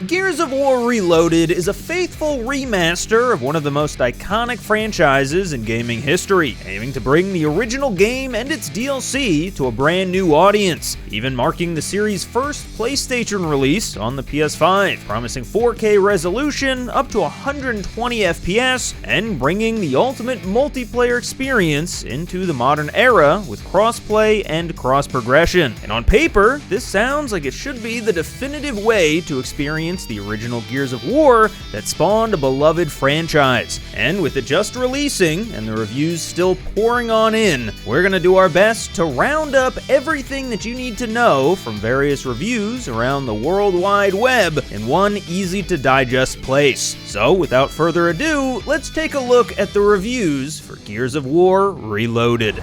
Gears of War Reloaded is a faithful remaster of one of the most iconic franchises in gaming history, aiming to bring the original game and its DLC to a brand new audience, even marking the series' first PlayStation release on the PS5, promising 4K resolution up to 120 FPS, and bringing the ultimate multiplayer experience into the modern era with crossplay and cross-progression. And on paper, this sounds like it should be the definitive way to experience the original Gears of War that spawned a beloved franchise. And with it just releasing and the reviews still pouring on in, we're gonna do our best to round up everything that you need to know from various reviews around the World Wide Web in one easy to digest place. So without further ado, let's take a look at the reviews for Gears of War Reloaded.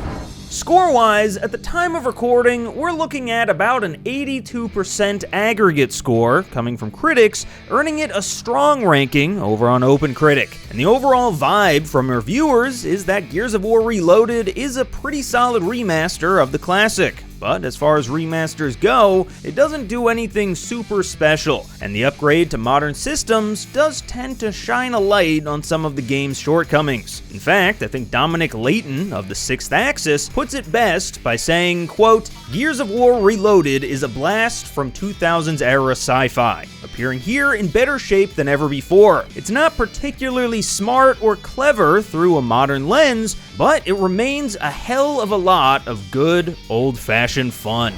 Score-wise, at the time of recording, we're looking at about an 82% aggregate score coming from critics, earning it a strong ranking over on OpenCritic. And the overall vibe from reviewers is that Gears of War Reloaded is a pretty solid remaster of the classic. But as far as remasters go, it doesn't do anything super special, and the upgrade to modern systems does tend to shine a light on some of the game's shortcomings. In fact, I think Dominic Layton of the Sixth Axis puts it best by saying, quote, "Gears of War Reloaded is a blast from 2000s era sci-fi, appearing here in better shape than ever before. It's not particularly smart or clever through a modern lens, but it remains a hell of a lot of good, old-fashioned fun."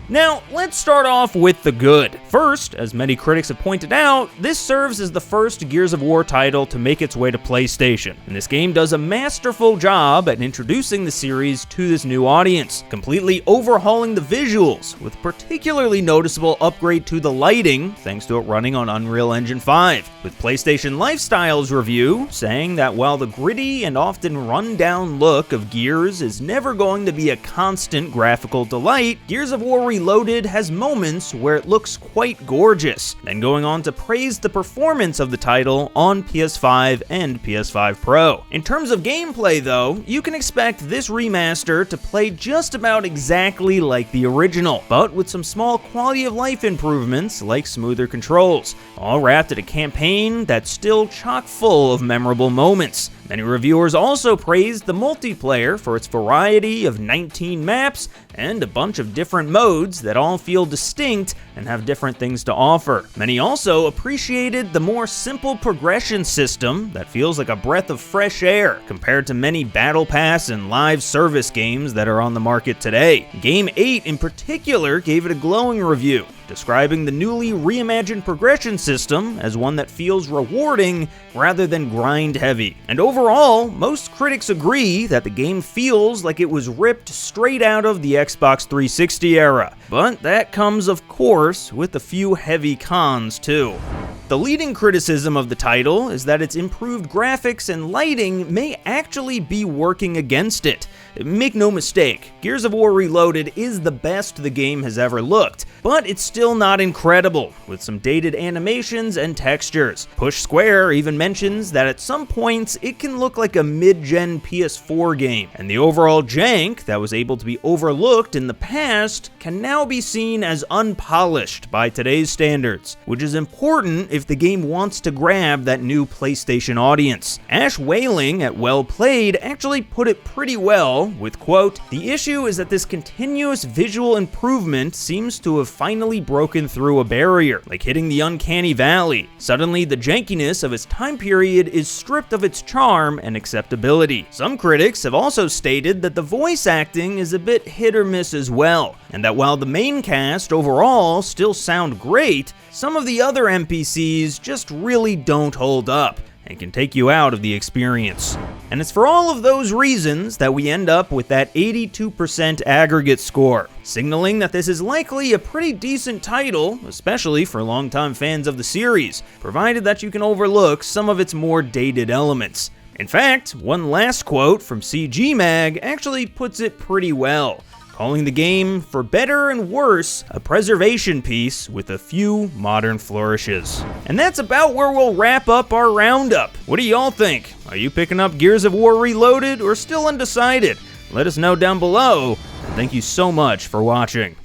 Now, let's start off with the good. First, as many critics have pointed out, this serves as the first Gears of War title to make its way to PlayStation, and this game does a masterful job at introducing the series to this new audience, completely overhauling the visuals, with particularly noticeable upgrade to the lighting, thanks to it running on Unreal Engine 5, with PlayStation Lifestyle's review saying that while the gritty and often run-down look of Gears is never going to be a constant graphical delight, Gears of War Reloaded has moments where it looks quite gorgeous, then going on to praise the performance of the title on PS5 and PS5 Pro. In terms of gameplay though, you can expect this remaster to play just about exactly like the original, but with some small quality of life improvements like smoother controls, all wrapped in a campaign that's still chock full of memorable moments. Many reviewers also praised the multiplayer for its variety of 19 maps and a bunch of different modes that all feel distinct and have different things to offer. Many also appreciated the more simple progression system that feels like a breath of fresh air compared to many Battle Pass and live service games that are on the market today. Game 8 in particular gave it a glowing review, describing the newly reimagined progression system as one that feels rewarding rather than grind-heavy. And overall, most critics agree that the game feels like it was ripped straight out of the Xbox 360 era. But that comes, of course, with a few heavy cons too. The leading criticism of the title is that its improved graphics and lighting may actually be working against it. Make no mistake, Gears of War Reloaded is the best the game has ever looked, but it's still not incredible, with some dated animations and textures. Push Square even mentions that at some points it can look like a mid-gen PS4 game, and the overall jank that was able to be overlooked in the past can now be seen as unpolished by today's standards, which is important if the game wants to grab that new PlayStation audience. Ash Whaling at Well Played actually put it pretty well with, quote, "The issue is that this continuous visual improvement seems to have finally broken through a barrier, like hitting the uncanny valley. Suddenly, the jankiness of its time period is stripped of its charm and acceptability." Some critics have also stated that the voice acting is a bit hit or miss as well, and that while the main cast overall still sound great, some of the other NPCs just really don't hold up and can take you out of the experience. And it's for all of those reasons that we end up with that 82% aggregate score, signaling that this is likely a pretty decent title, especially for longtime fans of the series, provided that you can overlook some of its more dated elements. In fact, one last quote from CG Mag actually puts it pretty well, calling the game, for better and worse, a preservation piece with a few modern flourishes. And that's about where we'll wrap up our roundup. What do y'all think? Are you picking up Gears of War Reloaded or still undecided? Let us know down below, and thank you so much for watching.